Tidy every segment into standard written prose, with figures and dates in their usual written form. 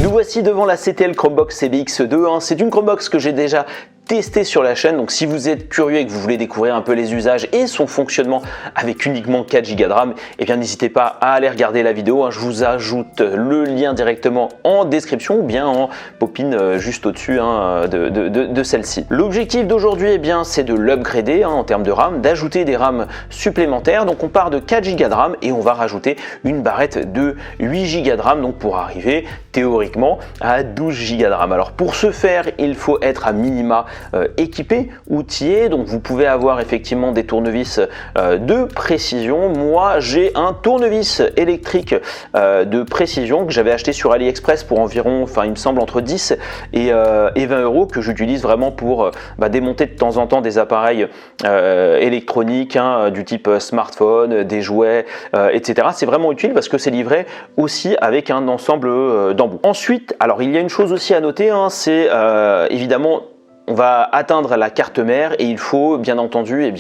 Nous voici devant la CTL Chromebox CBX2, hein. C'est une Chromebox que j'ai déjà testé sur la chaîne, donc si vous êtes curieux et que vous voulez découvrir un peu les usages et son fonctionnement avec uniquement 4 Go de RAM, eh bien n'hésitez pas à aller regarder la vidéo, hein. Je vous ajoute le lien directement en description ou bien en pop-in juste au-dessus de celle-ci. L'objectif d'aujourd'hui, eh bien c'est de l'upgrader en termes de RAM, d'ajouter des RAM supplémentaires. Donc on part de 4 Go de RAM et on va rajouter une barrette de 8 Go de RAM, donc pour arriver théoriquement à 12 Go de RAM. Alors pour ce faire, il faut être à minima équipé, outillé, donc vous pouvez avoir effectivement des tournevis de précision. Moi j'ai un tournevis électrique de précision que j'avais acheté sur AliExpress pour environ, il me semble entre 10 et 20 € que j'utilise vraiment pour démonter de temps en temps des appareils électroniques du type smartphone, des jouets, etc. C'est vraiment utile parce que c'est livré aussi avec un ensemble d'embouts. Ensuite, alors il y a une chose aussi à noter, c'est évidemment on va atteindre la carte mère et il faut bien entendu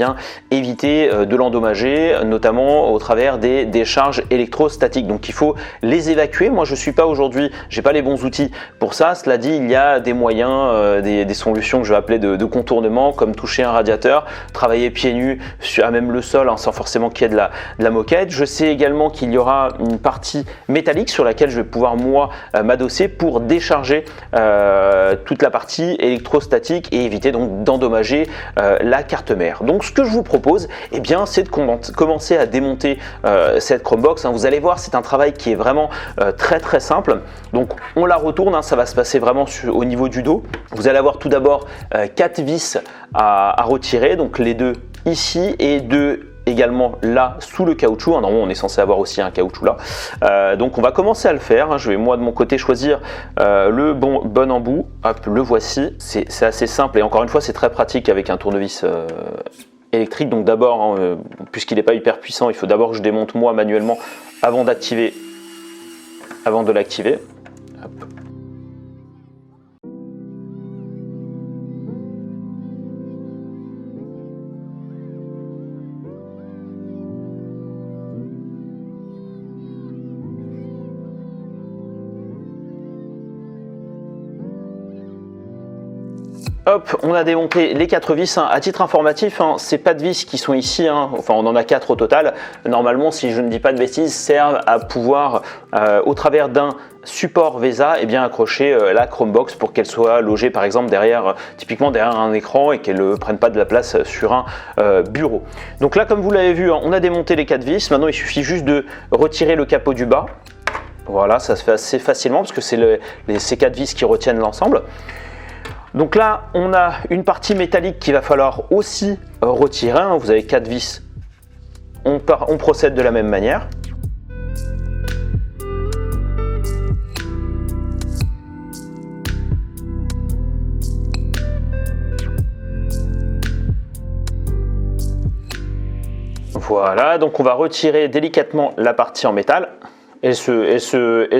éviter de l'endommager, notamment au travers des décharges électrostatiques. Donc il faut les évacuer. Moi je suis pas aujourd'hui, j'ai pas les bons outils pour ça. Cela dit, il y a des moyens, des solutions que je vais appeler de contournement, comme toucher un radiateur, travailler pieds nus à même le sol sans forcément qu'il y ait de la moquette. Je sais également qu'il y aura une partie métallique sur laquelle je vais pouvoir moi m'adosser pour décharger toute la partie électrostatique et éviter donc d'endommager la carte mère. Donc ce que je vous propose, c'est de commencer à démonter cette Chromebox. Vous allez voir, c'est un travail qui est vraiment très simple. Donc on la retourne, ça va se passer vraiment au niveau du dos. Vous allez avoir tout d'abord 4 vis à retirer, donc les deux ici et deux également là sous le caoutchouc. Normalement on est censé avoir aussi un caoutchouc là, donc on va commencer à le faire. Je vais moi de mon côté choisir le bon embout. Hop, le voici. C'est assez simple et encore une fois c'est très pratique avec un tournevis électrique. Donc d'abord puisqu'il n'est pas hyper puissant, il faut d'abord que je démonte moi manuellement avant de l'activer. Hop, on a démonté les 4 vis. À titre informatif, ces pas de vis qui sont ici, on en a 4 au total, normalement, si je ne dis pas de bêtises, servent à pouvoir, au travers d'un support VESA, accrocher la Chromebox pour qu'elle soit logée par exemple typiquement derrière un écran et qu'elle ne prenne pas de la place sur un bureau. Donc là, comme vous l'avez vu, on a démonté les 4 vis. Maintenant, il suffit juste de retirer le capot du bas. Voilà, ça se fait assez facilement parce que c'est ces 4 vis qui retiennent l'ensemble. Donc là, on a une partie métallique qu'il va falloir aussi retirer. Vous avez 4 vis, on procède de la même manière. Voilà, donc on va retirer délicatement la partie en métal. Elle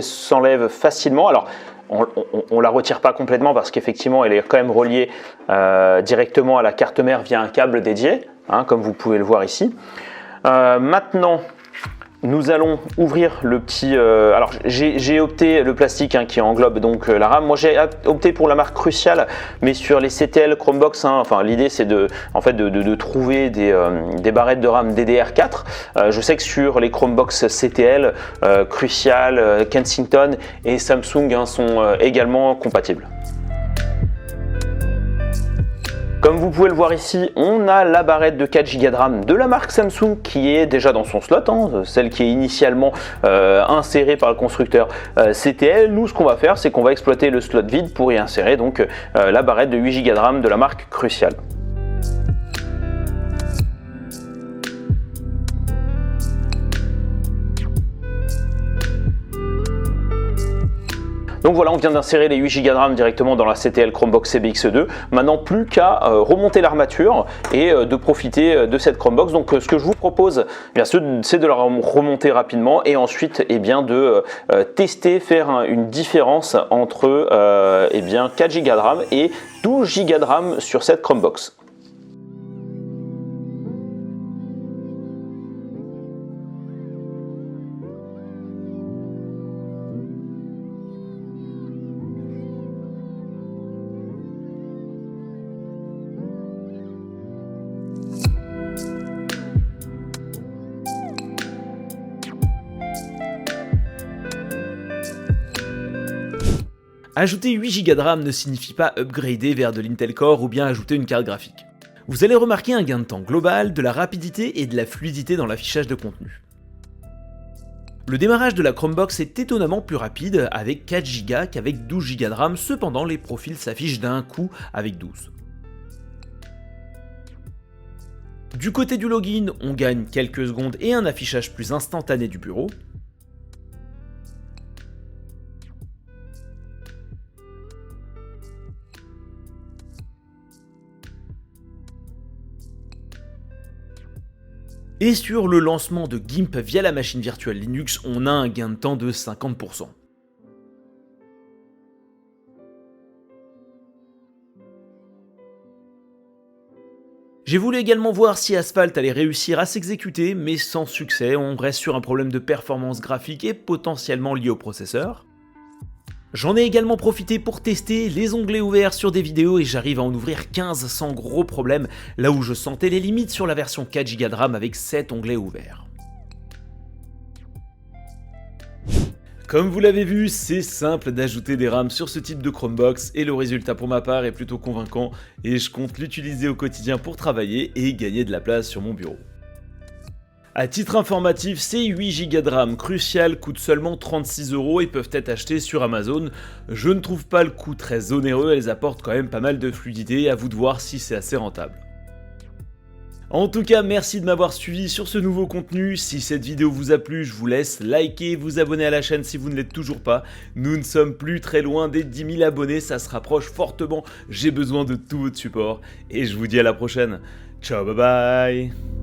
s'enlève facilement. Alors, on ne la retire pas complètement parce qu'effectivement elle est quand même reliée directement à la carte mère via un câble dédié, comme vous pouvez le voir ici. Maintenant nous allons ouvrir le petit alors j'ai opté le plastique qui englobe donc la RAM. Moi j'ai opté pour la marque Crucial, mais sur les CTL Chromebox l'idée c'est de trouver des barrettes de RAM DDR4. Je sais que sur les Chromebox CTL, Crucial, Kensington et Samsung sont également compatibles. Comme vous pouvez le voir ici, on a la barrette de 4 Go de RAM de la marque Samsung qui est déjà dans son slot, celle qui est initialement insérée par le constructeur CTL. Nous, ce qu'on va faire, c'est qu'on va exploiter le slot vide pour y insérer donc la barrette de 8 Go de RAM de la marque Crucial. Donc voilà, on vient d'insérer les 8 Go de RAM directement dans la CTL Chromebox CBX2. Maintenant, plus qu'à remonter l'armature et de profiter de cette Chromebox. Donc ce que je vous propose, c'est de la remonter rapidement et ensuite de tester, faire une différence entre 4 Go de RAM et 12 Go de RAM sur cette Chromebox. Ajouter 8 Go de RAM ne signifie pas upgrader vers de l'Intel Core ou bien ajouter une carte graphique. Vous allez remarquer un gain de temps global, de la rapidité et de la fluidité dans l'affichage de contenu. Le démarrage de la Chromebox est étonnamment plus rapide avec 4 Go qu'avec 12 Go de RAM, cependant les profils s'affichent d'un coup avec 12. Du côté du login, on gagne quelques secondes et un affichage plus instantané du bureau. Et sur le lancement de GIMP via la machine virtuelle Linux, on a un gain de temps de 50%. J'ai voulu également voir si Asphalt allait réussir à s'exécuter, mais sans succès, on reste sur un problème de performance graphique et potentiellement lié au processeur. J'en ai également profité pour tester les onglets ouverts sur des vidéos et j'arrive à en ouvrir 15 sans gros problème, là où je sentais les limites sur la version 4 Go de RAM avec 7 onglets ouverts. Comme vous l'avez vu, c'est simple d'ajouter des RAM sur ce type de Chromebox et le résultat pour ma part est plutôt convaincant et je compte l'utiliser au quotidien pour travailler et gagner de la place sur mon bureau. A titre informatif, ces 8 Go de RAM crucial coûtent seulement 36 € et peuvent être achetés sur Amazon. Je ne trouve pas le coût très onéreux, elles apportent quand même pas mal de fluidité, à vous de voir si c'est assez rentable. En tout cas, merci de m'avoir suivi sur ce nouveau contenu. Si cette vidéo vous a plu, je vous laisse liker, vous abonner à la chaîne si vous ne l'êtes toujours pas. Nous ne sommes plus très loin des 10 000 abonnés, ça se rapproche fortement. J'ai besoin de tout votre support et je vous dis à la prochaine. Ciao, bye bye.